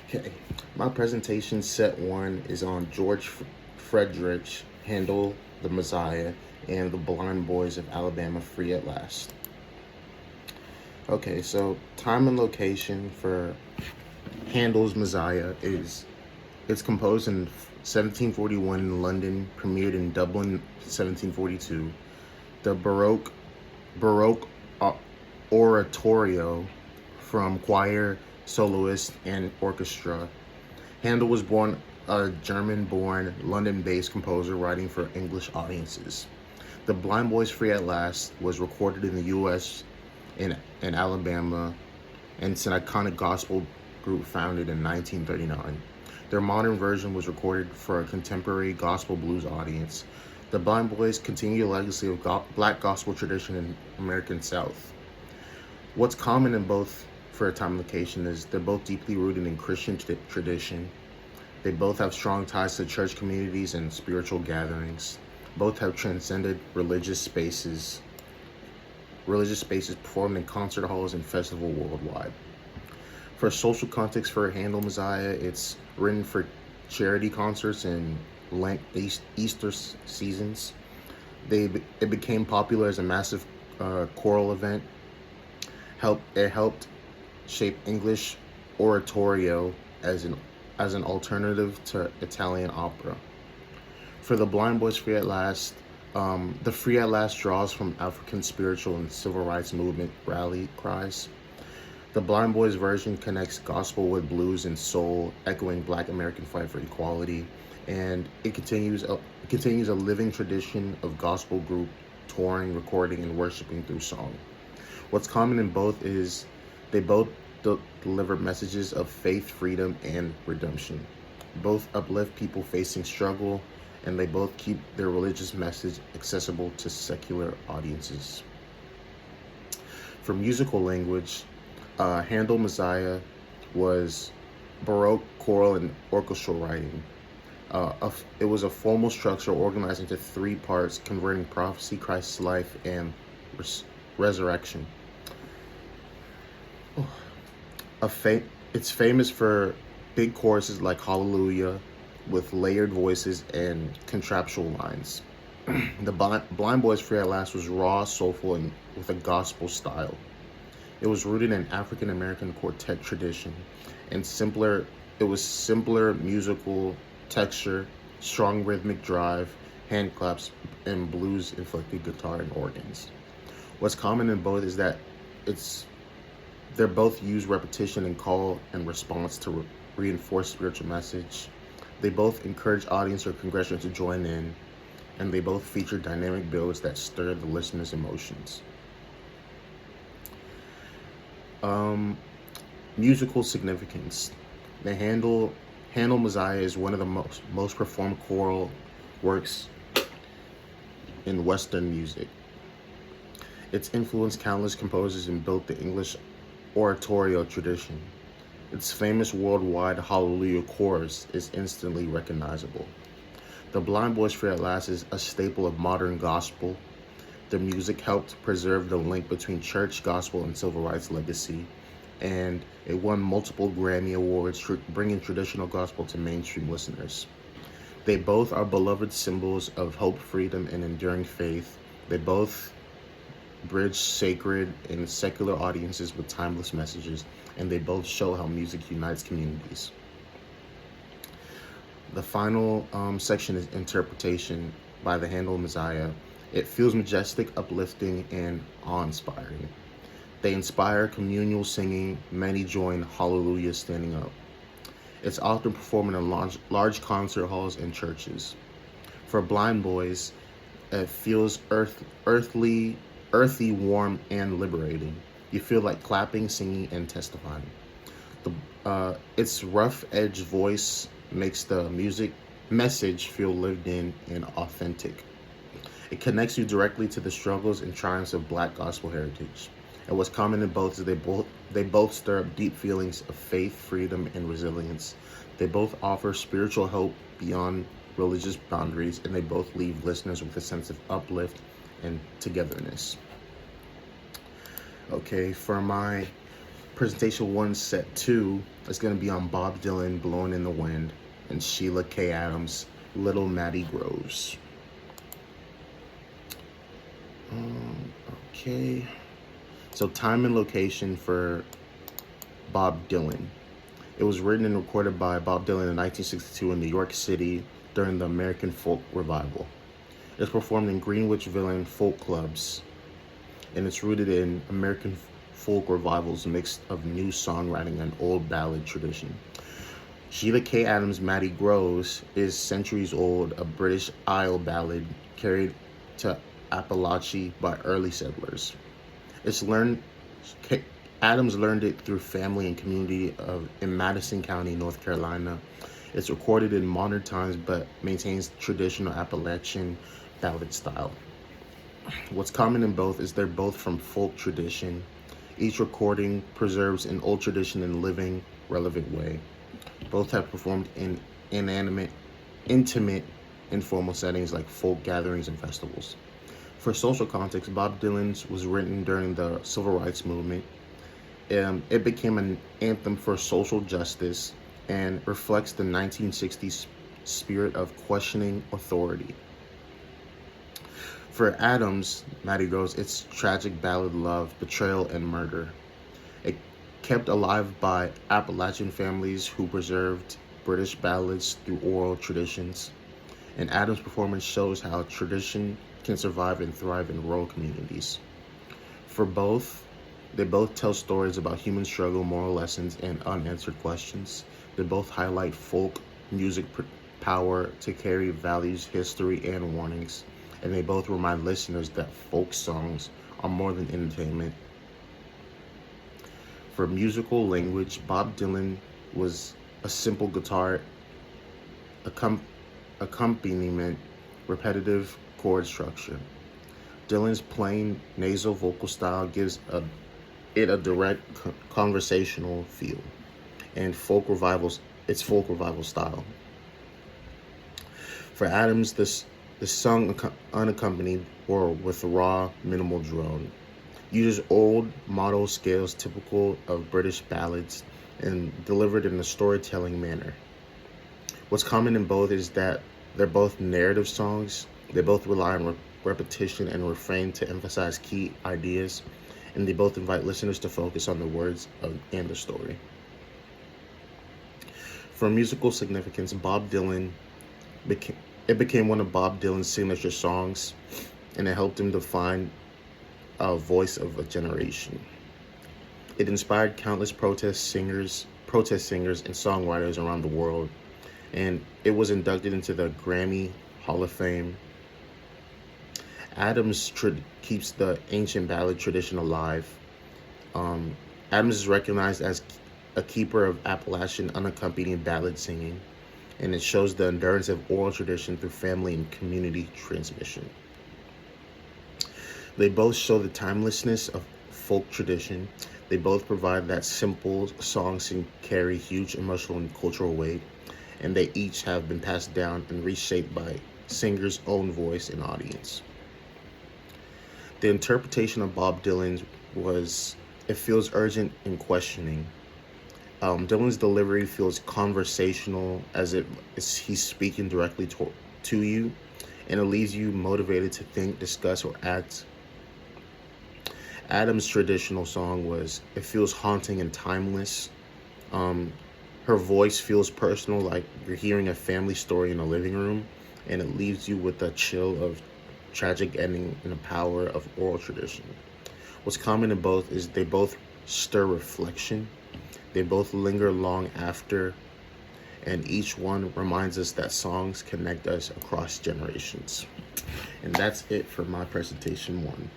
Okay, my presentation set one is on George Friedrich Handel, the Messiah, and the Blind Boys of Alabama Free at Last. Okay, so time and location for Handel's Messiah is it's composed in 1741 in London, premiered in Dublin 1742. The Baroque oratorio from choir, soloist, and orchestra. Handel was born a German-born, London-based composer writing for English audiences. The Blind Boys Free at Last was recorded in the U.S. in Alabama, and it's an iconic gospel group founded in 1939. Their modern version was recorded for a contemporary gospel blues audience. The Blind Boys continue the legacy of black gospel tradition in American South. What's common in both for a time and location is they're both deeply rooted in Christian tradition. They both have strong ties to church communities and spiritual gatherings. Both have transcended religious spaces performed in concert halls and festivals worldwide. For social context for Handel Messiah, it's written for charity concerts and Lent Easter seasons. It became popular as a massive choral event. It helped shape English oratorio as an alternative to Italian opera. For the Blind Boys Free at Last, the Free at Last draws from African spiritual and civil rights movement rally cries. The Blind Boys version connects gospel with blues and soul, echoing Black American fight for equality, and it continues a living tradition of gospel group touring, recording, and worshiping through song. What's common in both is they both deliver messages of faith, freedom, and redemption. Both uplift people facing struggle, and they both keep their religious message accessible to secular audiences. For musical language, Handel Messiah was Baroque choral and orchestral writing. It was a formal structure organized into three parts, converting prophecy, Christ's life, and resurrection. It's famous for big choruses like Hallelujah, with layered voices and contraptual lines. The Blind Boys Free at Last was raw, soulful, and with a gospel style. It was rooted in African American quartet tradition and it was simpler musical texture, strong rhythmic drive, hand claps, and blues inflected guitar and organs. What's common in both is that they're both use repetition and call and response to reinforce spiritual message. They both encourage audience or congregation to join in, and they both feature dynamic builds that stir the listener's emotions. Musical significance. The Handel Messiah is one of the most performed choral works in Western music. It's influenced countless composers and built the English oratorio tradition. Its famous worldwide Hallelujah chorus is instantly recognizable. The Blind Boys Free at Last is a staple of modern gospel. The music helped preserve the link between church, gospel, and civil rights legacy, and it won multiple Grammy Awards, bringing traditional gospel to mainstream listeners. They both are beloved symbols of hope, freedom, and enduring faith. They both bridge sacred and secular audiences with timeless messages, and they both show how music unites communities. The final section is interpretation by the Handel Messiah. It feels majestic, uplifting, and awe-inspiring. They inspire communal singing. Many join Hallelujah standing up. It's often performed in large concert halls and churches. For Blind Boys, it feels earthy, warm, and liberating. You feel like clapping, singing, and testifying. Its rough-edged voice makes the music message feel lived in and authentic. It connects you directly to the struggles and triumphs of Black gospel heritage. And what's common in both is they both stir up deep feelings of faith, freedom, and resilience. They both offer spiritual hope beyond religious boundaries, and they both leave listeners with a sense of uplift and togetherness. Okay, for my Presentation 1, set 2 is going to be on Bob Dylan, Blowing in the Wind, and Sheila K. Adams, Little Matty Groves. Okay. So time and location for Bob Dylan. It was written and recorded by Bob Dylan in 1962 in New York City during the American Folk Revival. It's performed in Greenwich Village folk clubs, and it's rooted in American folk revival's mix of new songwriting and old ballad tradition. Sheila K. Adams' Matty Groves is centuries old, a British Isle ballad carried to Appalachia by early settlers. Adams learned it through family and community in Madison County, North Carolina. It's recorded in modern times but maintains traditional Appalachian ballad style. What's common in both is they're both from folk tradition. Each recording preserves an old tradition in a living, relevant way. Both have performed in intimate, informal settings like folk gatherings and festivals. For social context, Bob Dylan's was written during the Civil Rights Movement. It became an anthem for social justice and reflects the 1960s spirit of questioning authority. For Adams, Matty Groves, it's tragic ballad love, betrayal, and murder. It kept alive by Appalachian families who preserved British ballads through oral traditions. And Adams' performance shows how tradition can survive and thrive in rural communities. For both, they both tell stories about human struggle, moral lessons, and unanswered questions. They both highlight folk music power to carry values, history, and warnings. And they both remind listeners that folk songs are more than entertainment. For musical language, Bob Dylan was a simple guitar accompaniment, repetitive chord structure. Dylan's plain nasal vocal style gives it a direct conversational feel, and it's folk revival style. For Adams, the song unaccompanied or with raw, minimal drone. Uses old model scales typical of British ballads and delivered in a storytelling manner. What's common in both is that they're both narrative songs. They both rely on repetition and refrain to emphasize key ideas, and they both invite listeners to focus on the words and the story. For musical significance, Bob Dylan became one of Bob Dylan's signature songs, and it helped him define a voice of a generation. It inspired countless protest singers, and songwriters around the world, and it was inducted into the Grammy Hall of Fame. Adams keeps the ancient ballad tradition alive. Adams is recognized as a keeper of Appalachian unaccompanied ballad singing, and it shows the endurance of oral tradition through family and community transmission. They both show the timelessness of folk tradition. They both provide that simple songs can carry huge emotional and cultural weight, and they each have been passed down and reshaped by singer's own voice and audience. The interpretation of Bob Dylan it feels urgent and questioning. Dylan's delivery feels conversational as he's speaking directly to you, and it leaves you motivated to think, discuss, or act. Adams' traditional song it feels haunting and timeless. Her voice feels personal, like you're hearing a family story in a living room, and it leaves you with a chill of tragic ending and the power of oral tradition. What's common in both is they both stir reflection. They both linger long after, and each one reminds us that songs connect us across generations. And that's it for my presentation 1.